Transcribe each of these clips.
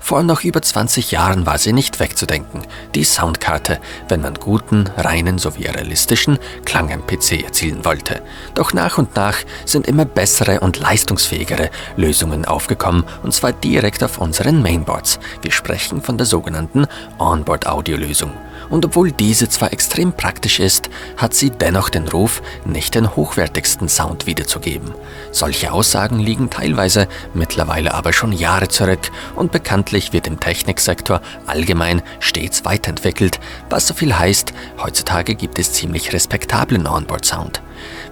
Vor noch über 20 Jahren war sie nicht wegzudenken, die Soundkarte, wenn man guten, reinen sowie realistischen Klang am PC erzielen wollte. Doch nach und nach sind immer bessere und leistungsfähigere Lösungen aufgekommen, und zwar direkt auf unseren Mainboards. Wir sprechen von der sogenannten Onboard-Audio-Lösung. Und obwohl diese zwar extrem praktisch ist, hat sie dennoch den Ruf, nicht den hochwertigsten Sound wiederzugeben. Solche Aussagen liegen teilweise mittlerweile aber schon Jahre zurück, und bekanntlich wird im Techniksektor allgemein stets weiterentwickelt, was so viel heißt, heutzutage gibt es ziemlich respektablen Onboard-Sound.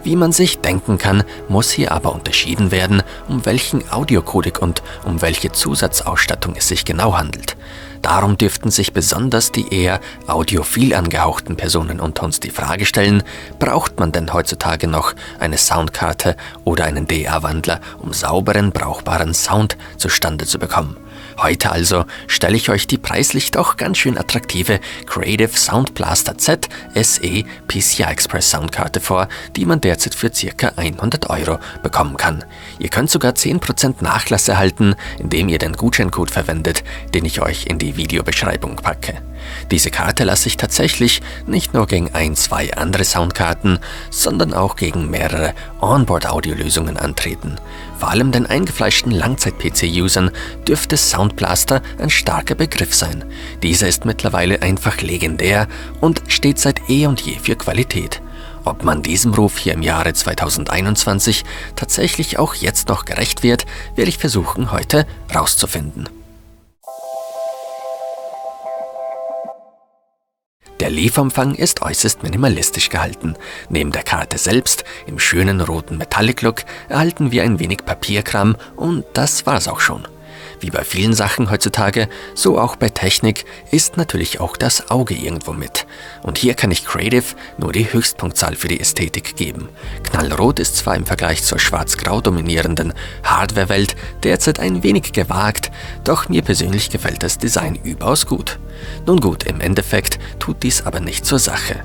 Wie man sich denken kann, muss hier aber unterschieden werden, um welchen Audiocodec und um welche Zusatzausstattung es sich genau handelt. Darum dürften sich besonders die eher audiophil angehauchten Personen unter uns die Frage stellen, braucht man denn heutzutage noch eine Soundkarte oder einen DA-Wandler, um sauberen, brauchbaren Sound zustande zu bekommen? Heute also stelle ich euch die preislich doch ganz schön attraktive Creative Sound Blaster Z SE PCI Express Soundkarte vor, die man derzeit für ca. 100 € bekommen kann. Ihr könnt sogar 10% Nachlass erhalten, indem ihr den Gutscheincode verwendet, den ich euch in die Videobeschreibung packe. Diese Karte lasse ich tatsächlich nicht nur gegen zwei andere Soundkarten, sondern auch gegen mehrere Onboard-Audio-Lösungen antreten. Vor allem den eingefleischten Langzeit-PC-Usern dürfte Sound Blaster ein starker Begriff sein. Dieser ist mittlerweile einfach legendär und steht seit eh und je für Qualität. Ob man diesem Ruf hier im Jahre 2021 tatsächlich auch jetzt noch gerecht wird, werde ich versuchen heute rauszufinden. Der Liefumfang ist äußerst minimalistisch gehalten. Neben der Karte selbst, im schönen roten Metallic-Look, erhalten wir ein wenig Papierkram, und das war's auch schon. Wie bei vielen Sachen heutzutage, so auch bei Technik, ist natürlich auch das Auge irgendwo mit. Und hier kann ich Creative nur die Höchstpunktzahl für die Ästhetik geben. Knallrot ist zwar im Vergleich zur schwarz-grau dominierenden Hardware-Welt derzeit ein wenig gewagt, doch mir persönlich gefällt das Design überaus gut. Nun gut, im Endeffekt tut dies aber nicht zur Sache.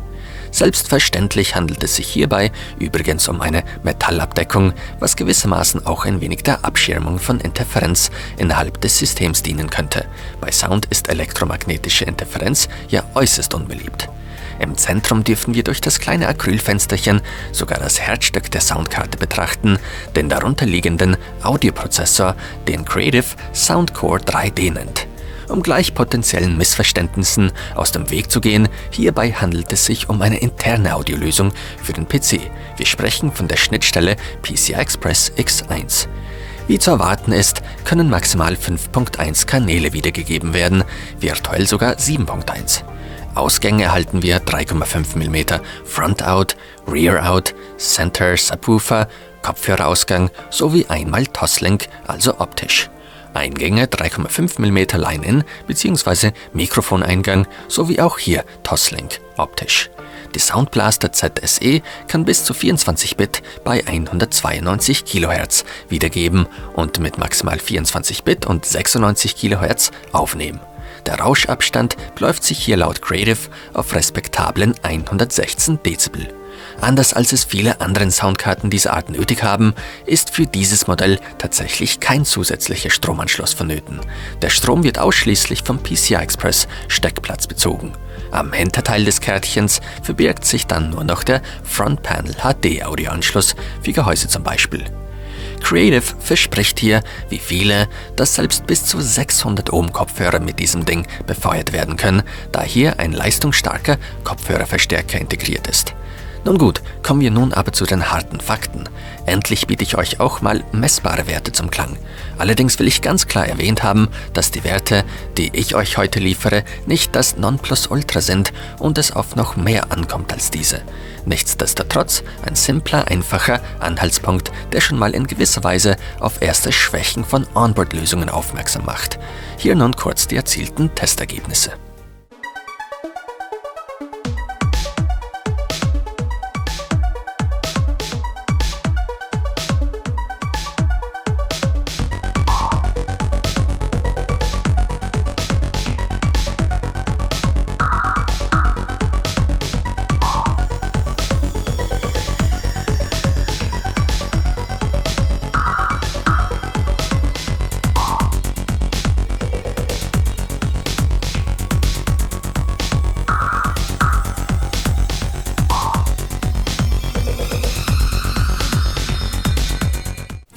Selbstverständlich handelt es sich hierbei übrigens um eine Metallabdeckung, was gewissermaßen auch ein wenig der Abschirmung von Interferenz innerhalb des Systems dienen könnte. Bei Sound ist elektromagnetische Interferenz ja äußerst unbeliebt. Im Zentrum dürfen wir durch das kleine Acrylfensterchen sogar das Herzstück der Soundkarte betrachten, den darunterliegenden Audioprozessor, den Creative Soundcore 3D nennt. Um gleich potenziellen Missverständnissen aus dem Weg zu gehen, hierbei handelt es sich um eine interne Audiolösung für den PC. Wir sprechen von der Schnittstelle PCI Express X1. Wie zu erwarten ist, können maximal 5.1 Kanäle wiedergegeben werden, virtuell sogar 7.1. Ausgänge erhalten wir 3,5 mm Front-Out, Rear-Out, Center Subwoofer, Kopfhörerausgang sowie einmal Toslink, also optisch. Eingänge 3,5 mm Line-In bzw. Mikrofoneingang sowie auch hier Toslink, optisch. Die Sound Blaster Z SE kann bis zu 24-Bit bei 192 kHz wiedergeben und mit maximal 24-Bit und 96 kHz aufnehmen. Der Rauschabstand beläuft sich hier laut Creative auf respektablen 116 Dezibel. Anders als es viele anderen Soundkarten dieser Art nötig haben, ist für dieses Modell tatsächlich kein zusätzlicher Stromanschluss vonnöten. Der Strom wird ausschließlich vom PCI Express Steckplatz bezogen. Am Hinterteil des Kärtchens verbirgt sich dann nur noch der Front Panel HD Audioanschluss für Gehäuse zum Beispiel. Creative verspricht hier, wie viele, dass selbst bis zu 600 Ohm Kopfhörer mit diesem Ding befeuert werden können, da hier ein leistungsstarker Kopfhörerverstärker integriert ist. Nun gut, kommen wir nun aber zu den harten Fakten. Endlich biete ich euch auch mal messbare Werte zum Klang. Allerdings will ich ganz klar erwähnt haben, dass die Werte, die ich euch heute liefere, nicht das Nonplusultra sind und es auf noch mehr ankommt als diese. Nichtsdestotrotz ein simpler, einfacher Anhaltspunkt, der schon mal in gewisser Weise auf erste Schwächen von Onboard-Lösungen aufmerksam macht. Hier nun kurz die erzielten Testergebnisse.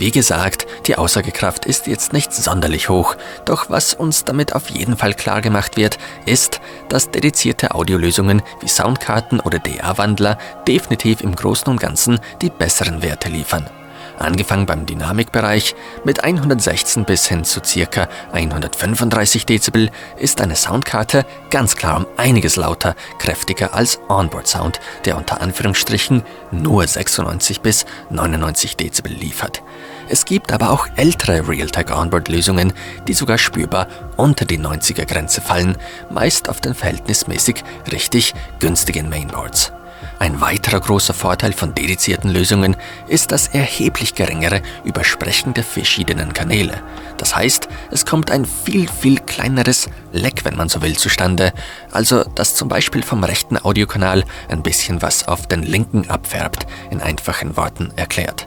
Wie gesagt, die Aussagekraft ist jetzt nicht sonderlich hoch, doch was uns damit auf jeden Fall klar gemacht wird, ist, dass dedizierte Audiolösungen wie Soundkarten oder DA-Wandler definitiv im Großen und Ganzen die besseren Werte liefern. Angefangen beim Dynamikbereich mit 116 bis hin zu ca. 135 Dezibel ist eine Soundkarte ganz klar um einiges lauter, kräftiger als Onboard-Sound, der unter Anführungsstrichen nur 96 bis 99 Dezibel liefert. Es gibt aber auch ältere Realtek-Onboard-Lösungen, die sogar spürbar unter die 90er-Grenze fallen, meist auf den verhältnismäßig richtig günstigen Mainboards. Ein weiterer großer Vorteil von dedizierten Lösungen ist das erheblich geringere Übersprechen der verschiedenen Kanäle. Das heißt, es kommt ein viel kleineres Leck, wenn man so will, zustande, also dass zum Beispiel vom rechten Audiokanal ein bisschen was auf den linken abfärbt, in einfachen Worten erklärt.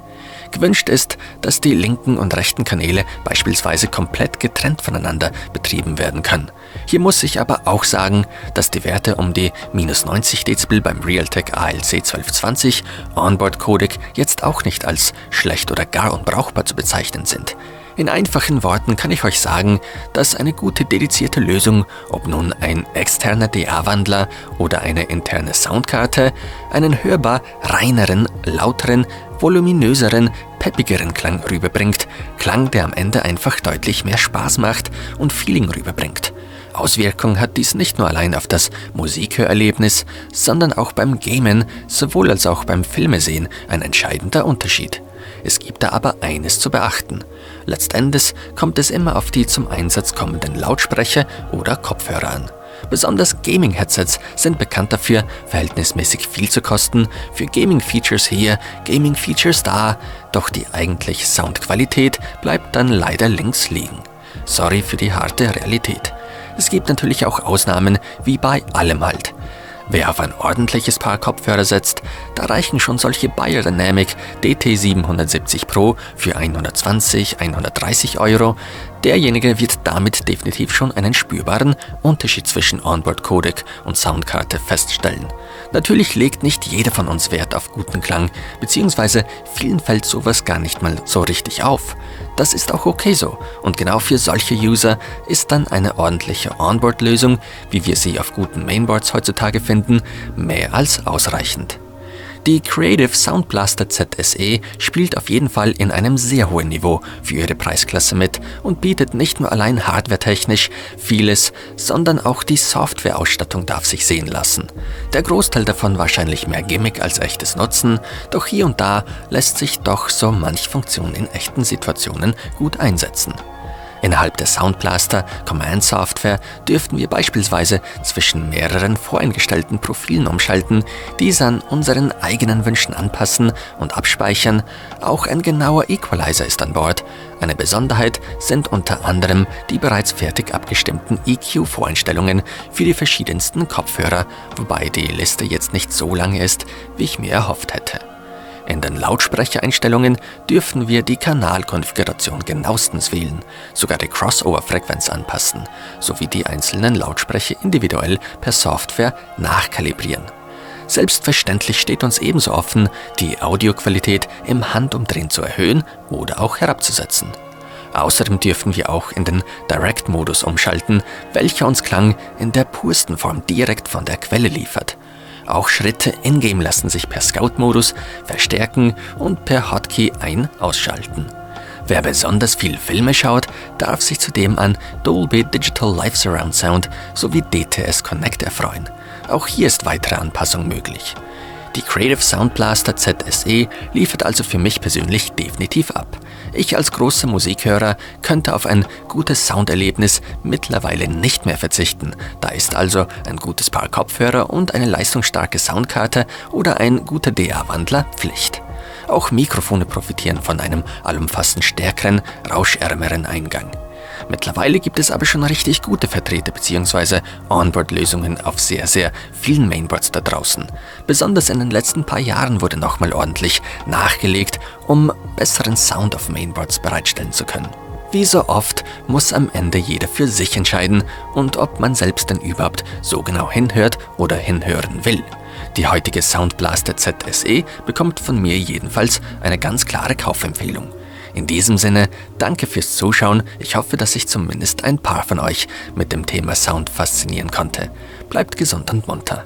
Gewünscht ist, dass die linken und rechten Kanäle beispielsweise komplett getrennt voneinander betrieben werden können. Hier muss ich aber auch sagen, dass die Werte um die -90 Dezibel beim Realtek ALC 1220 Onboard Codec jetzt auch nicht als schlecht oder gar unbrauchbar zu bezeichnen sind. In einfachen Worten kann ich euch sagen, dass eine gute dedizierte Lösung, ob nun ein externer DA-Wandler oder eine interne Soundkarte, einen hörbar reineren, lauteren, voluminöseren, peppigeren Klang rüberbringt, Klang, der am Ende einfach deutlich mehr Spaß macht und Feeling rüberbringt. Auswirkungen hat dies nicht nur allein auf das Musikhörerlebnis, sondern auch beim Gamen, sowohl als auch beim Filmesehen ein entscheidender Unterschied. Es gibt da aber eines zu beachten. Letztendlich kommt es immer auf die zum Einsatz kommenden Lautsprecher oder Kopfhörer an. Besonders Gaming-Headsets sind bekannt dafür, verhältnismäßig viel zu kosten, für Gaming-Features hier, Gaming-Features da, doch die eigentliche Soundqualität bleibt dann leider links liegen. Sorry für die harte Realität. Es gibt natürlich auch Ausnahmen, wie bei allem halt. Wer auf ein ordentliches Paar Kopfhörer setzt, da reichen schon solche Beyerdynamic DT770 Pro für 120, 130 Euro. Derjenige wird damit definitiv schon einen spürbaren Unterschied zwischen Onboard-Codec und Soundkarte feststellen. Natürlich legt nicht jeder von uns Wert auf guten Klang, beziehungsweise vielen fällt sowas gar nicht mal so richtig auf. Das ist auch okay so und genau für solche User ist dann eine ordentliche Onboard-Lösung, wie wir sie auf guten Mainboards heutzutage finden, mehr als ausreichend. Die Creative Sound Blaster ZSE spielt auf jeden Fall in einem sehr hohen Niveau für ihre Preisklasse mit und bietet nicht nur allein hardwaretechnisch vieles, sondern auch die Softwareausstattung darf sich sehen lassen. Der Großteil davon wahrscheinlich mehr Gimmick als echtes Nutzen, doch hier und da lässt sich doch so manch Funktion in echten Situationen gut einsetzen. Innerhalb der Sound Blaster Command Software dürften wir beispielsweise zwischen mehreren voreingestellten Profilen umschalten, diese an unseren eigenen Wünschen anpassen und abspeichern. Auch ein genauer Equalizer ist an Bord. Eine Besonderheit sind unter anderem die bereits fertig abgestimmten EQ-Voreinstellungen für die verschiedensten Kopfhörer, wobei die Liste jetzt nicht so lang ist, wie ich mir erhofft hätte. In den Lautsprechereinstellungen dürfen wir die Kanalkonfiguration genauestens wählen, sogar die Crossover-Frequenz anpassen, sowie die einzelnen Lautsprecher individuell per Software nachkalibrieren. Selbstverständlich steht uns ebenso offen, die Audioqualität im Handumdrehen zu erhöhen oder auch herabzusetzen. Außerdem dürfen wir auch in den Direct-Modus umschalten, welcher uns Klang in der pursten Form direkt von der Quelle liefert. Auch Schritte in-game lassen sich per Scout-Modus verstärken und per Hotkey ein-ausschalten. Wer besonders viel Filme schaut, darf sich zudem an Dolby Digital Live Surround Sound sowie DTS Connect erfreuen. Auch hier ist weitere Anpassung möglich. Die Creative Sound Blaster ZSE liefert also für mich persönlich definitiv ab. Ich als großer Musikhörer könnte auf ein gutes Sounderlebnis mittlerweile nicht mehr verzichten. Da ist also ein gutes Paar Kopfhörer und eine leistungsstarke Soundkarte oder ein guter DA-Wandler Pflicht. Auch Mikrofone profitieren von einem allumfassend stärkeren, rauschärmeren Eingang. Mittlerweile gibt es aber schon richtig gute Vertreter bzw. Onboard-Lösungen auf sehr vielen Mainboards da draußen. Besonders in den letzten paar Jahren wurde nochmal ordentlich nachgelegt, um besseren Sound auf Mainboards bereitstellen zu können. Wie so oft muss am Ende jeder für sich entscheiden und ob man selbst denn überhaupt so genau hinhört oder hinhören will. Die heutige Sound Blaster ZSE bekommt von mir jedenfalls eine ganz klare Kaufempfehlung. In diesem Sinne, danke fürs Zuschauen. Ich hoffe, dass ich zumindest ein paar von euch mit dem Thema Sound faszinieren konnte. Bleibt gesund und munter.